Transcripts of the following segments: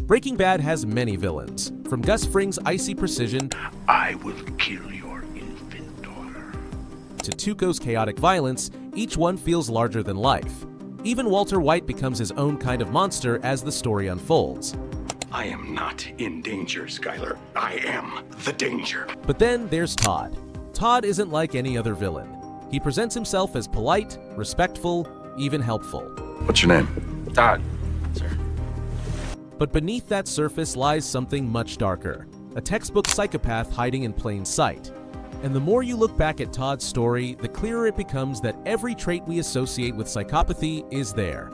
Breaking Bad has many villains, from Gus Fring's icy precision I will kill your infant daughter to Tuco's chaotic violence. Each one feels larger than life. Even Walter White becomes his own kind of monster as the story unfolds. I am not in danger, Skyler. I am the danger. But then there's Todd. Todd isn't like any other villain. He presents himself as polite, respectful, even helpful. What's your name? Todd, sir. But beneath that surface lies something much darker, a textbook psychopath hiding in plain sight. And the more you look back at Todd's story, the clearer it becomes that every trait we associate with psychopathy is there.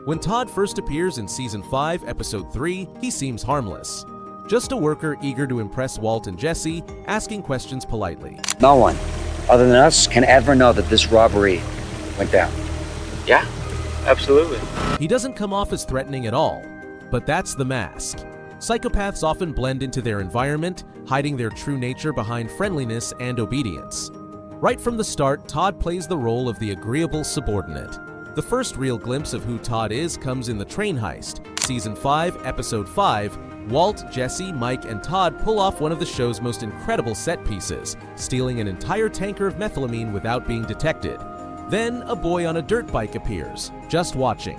When Todd first appears in Season 5, Episode 3, he seems harmless. Just a worker eager to impress Walt and Jesse, asking questions politely. No one, other than us, can ever know that this robbery went down. Yeah, absolutely. He doesn't come off as threatening at all, but that's the mask. Psychopaths often blend into their environment, hiding their true nature behind friendliness and obedience. Right from the start, Todd plays the role of the agreeable subordinate. The first real glimpse of who Todd is comes in the train heist. Season 5, Episode 5, Walt, Jesse, Mike, and Todd pull off one of the show's most incredible set pieces, stealing an entire tanker of methylamine without being detected. Then, a boy on a dirt bike appears, just watching.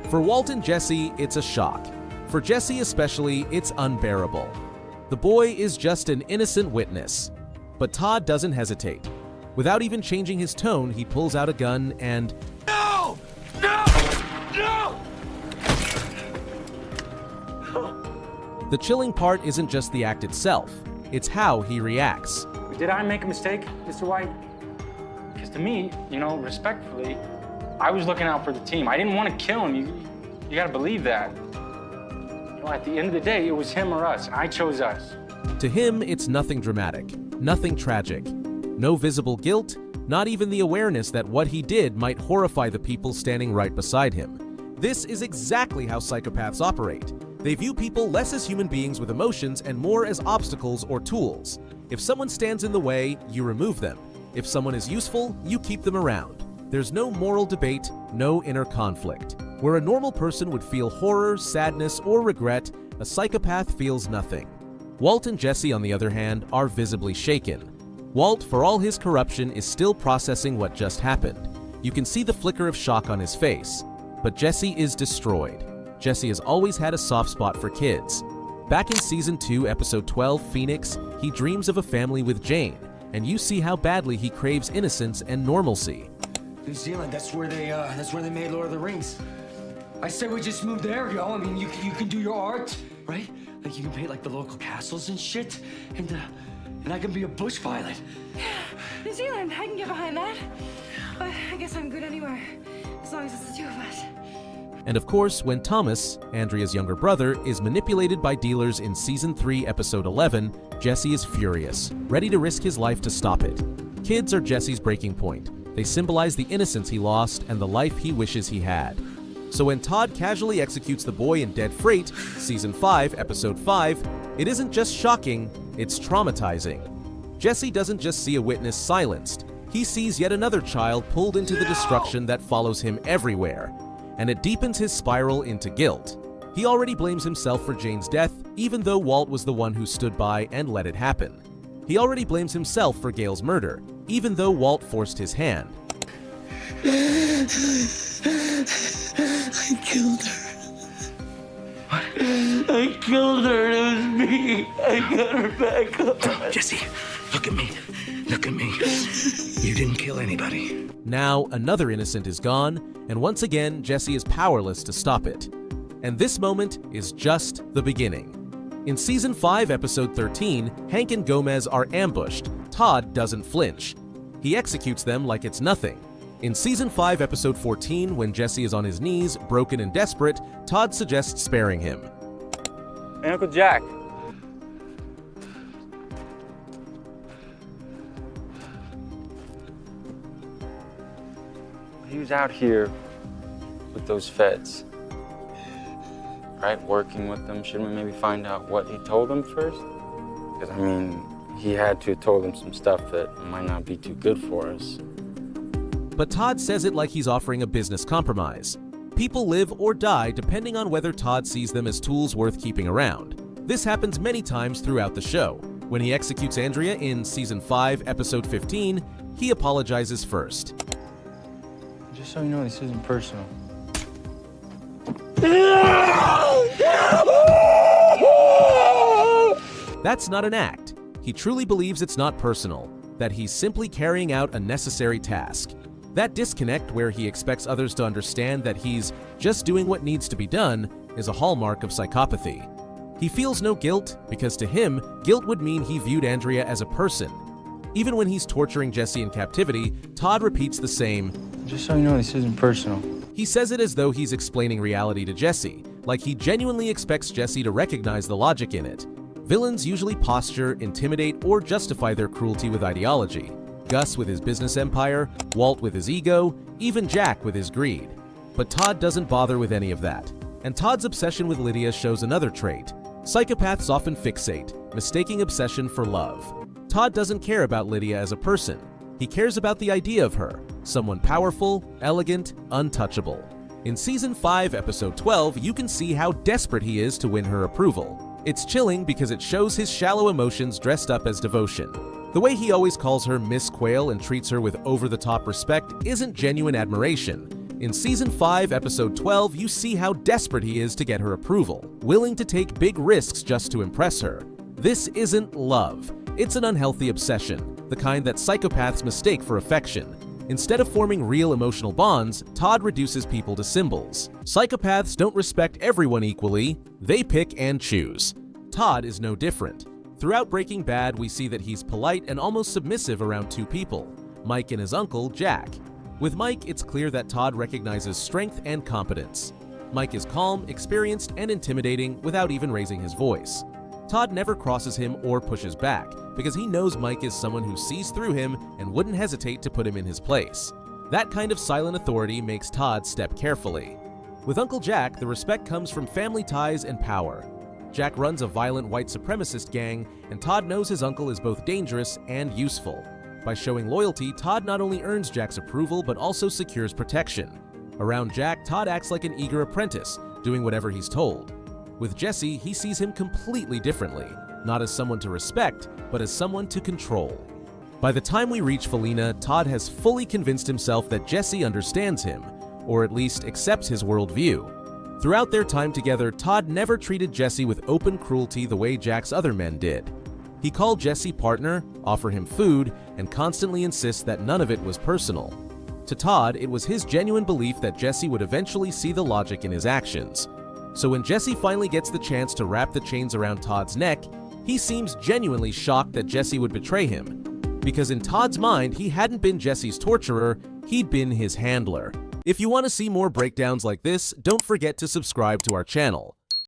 For Walt and Jesse, it's a shock. For Jesse especially, it's unbearable. The boy is just an innocent witness. But Todd doesn't hesitate. Without even changing his tone, he pulls out a gun and... No! No! No! The chilling part isn't just the act itself, it's how he reacts. Did I make a mistake, Mr. White? Because to me, respectfully, I was looking out for the team. I didn't want to kill him. You gotta believe that. At the end of the day, it was him or us, and I chose us. To him, it's nothing dramatic, nothing tragic. No visible guilt, not even the awareness that what he did might horrify the people standing right beside him. This is exactly how psychopaths operate. They view people less as human beings with emotions and more as obstacles or tools. If someone stands in the way, you remove them. If someone is useful, you keep them around. There's no moral debate, no inner conflict. Where a normal person would feel horror, sadness, or regret, a psychopath feels nothing. Walt and Jesse, on the other hand, are visibly shaken. Walt, for all his corruption, is still processing what just happened. You can see the flicker of shock on his face. But Jesse is destroyed. Jesse has always had a soft spot for kids. Back in Season 2, Episode 12, Phoenix, he dreams of a family with Jane, and you see how badly he craves innocence and normalcy. New Zealand, that's where they made Lord of the Rings. I say we just move there, yo. I mean, you can do your art, right? Like you can paint like the local castles and shit, and I can be a bush pilot. New Zealand, I can get behind that. But I guess I'm good anywhere, as long as it's the two of us. And of course, when Thomas, Andrea's younger brother, is manipulated by dealers in Season 3, Episode 11, Jesse is furious, ready to risk his life to stop it. Kids are Jesse's breaking point. They symbolize the innocence he lost and the life he wishes he had. So when Todd casually executes the boy in Dead Freight, Season 5, Episode 5, it isn't just shocking, it's traumatizing. Jesse doesn't just see a witness silenced. He sees yet another child pulled into the destruction that follows him everywhere. And it deepens his spiral into guilt. He already blames himself for Jane's death, even though Walt was the one who stood by and let it happen. He already blames himself for Gail's murder, even though Walt forced his hand. I killed her. What? I killed her. It was me. I got her back up. Jesse, look at me. Look at me. You didn't kill anybody. Now, another innocent is gone, and once again, Jesse is powerless to stop it. And this moment is just the beginning. In Season 5, Episode 13, Hank and Gomez are ambushed. Todd doesn't flinch. He executes them like it's nothing. In Season 5, Episode 14, when Jesse is on his knees, broken and desperate, Todd suggests sparing him. Hey, Uncle Jack. He was out here with those feds, right? Working with them. Shouldn't we maybe find out what he told them first? Because, I mean, he had to have told them some stuff that might not be too good for us. But Todd says it like he's offering a business compromise. People live or die depending on whether Todd sees them as tools worth keeping around. This happens many times throughout the show. When he executes Andrea in Season 5, Episode 15, he apologizes first. Just so you know, this isn't personal. That's not an act. He truly believes it's not personal, that he's simply carrying out a necessary task. That disconnect where he expects others to understand that he's just doing what needs to be done is a hallmark of psychopathy. He feels no guilt because to him, guilt would mean he viewed Andrea as a person. Even when he's torturing Jesse in captivity, Todd repeats the same, Just so you know, this isn't personal. He says it as though he's explaining reality to Jesse, like he genuinely expects Jesse to recognize the logic in it. Villains usually posture, intimidate, or justify their cruelty with ideology. Gus with his business empire, Walt with his ego, even Jack with his greed. But Todd doesn't bother with any of that. And Todd's obsession with Lydia shows another trait. Psychopaths often fixate, mistaking obsession for love. Todd doesn't care about Lydia as a person. He cares about the idea of her, someone powerful, elegant, untouchable. In Season 5, Episode 12, you can see how desperate he is to win her approval. It's chilling because it shows his shallow emotions dressed up as devotion. The way he always calls her Miss Quail and treats her with over-the-top respect isn't genuine admiration. In Season 5, Episode 12, you see how desperate he is to get her approval, willing to take big risks just to impress her. This isn't love. It's an unhealthy obsession, the kind that psychopaths mistake for affection. Instead of forming real emotional bonds, Todd reduces people to symbols. Psychopaths don't respect everyone equally, they pick and choose. Todd is no different. Throughout Breaking Bad, we see that he's polite and almost submissive around two people, Mike and his uncle, Jack. With Mike, it's clear that Todd recognizes strength and competence. Mike is calm, experienced, and intimidating without even raising his voice. Todd never crosses him or pushes back, because he knows Mike is someone who sees through him and wouldn't hesitate to put him in his place. That kind of silent authority makes Todd step carefully. With Uncle Jack, the respect comes from family ties and power. Jack runs a violent white supremacist gang, and Todd knows his uncle is both dangerous and useful. By showing loyalty, Todd not only earns Jack's approval but also secures protection. Around Jack, Todd acts like an eager apprentice, doing whatever he's told. With Jesse, he sees him completely differently, not as someone to respect, but as someone to control. By the time we reach Felina, Todd has fully convinced himself that Jesse understands him, or at least accepts his worldview. Throughout their time together, Todd never treated Jesse with open cruelty the way Jack's other men did. He called Jesse partner, offer him food, and constantly insists that none of it was personal. To Todd, it was his genuine belief that Jesse would eventually see the logic in his actions. So when Jesse finally gets the chance to wrap the chains around Todd's neck, he seems genuinely shocked that Jesse would betray him. Because in Todd's mind, he hadn't been Jesse's torturer, he'd been his handler. If you want to see more breakdowns like this, don't forget to subscribe to our channel.